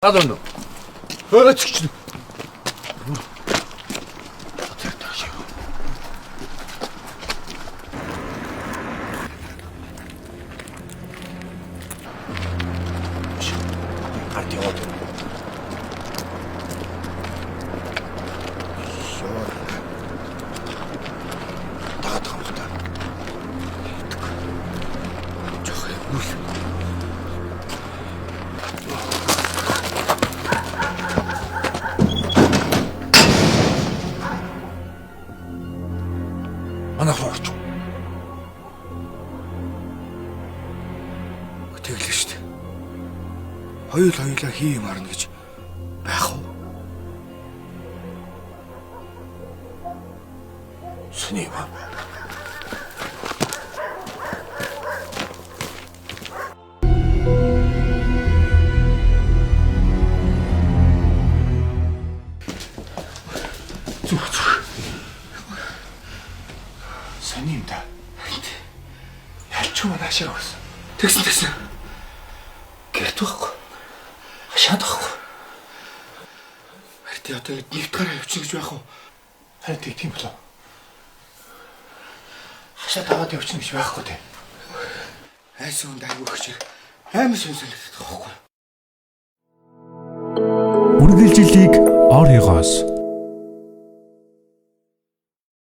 Гадуур. Хөөцч. Гарт яваад. Дагаад хамтаа. Жохоо юу? Манайх руу орч. Тэглээ шүү дээ. Хоёулаа хий юм арна гэж байх уу? Сүний ба. Зүг. Сони юм да. Ялч юм наашаа өгсөн. Тэгсэн. Гэрт байхгүй. Хашаад байхгүй. Харин одоо нэгт гараа явчих гэж байх уу? Харин тийм болоо. Хашаад аваад явчих гэж байхгүй дээ. Айсан хүнд айгүй өгч. Аймаг сонирхолтой байхгүй. Үргэлжлэлийг ор ёгоос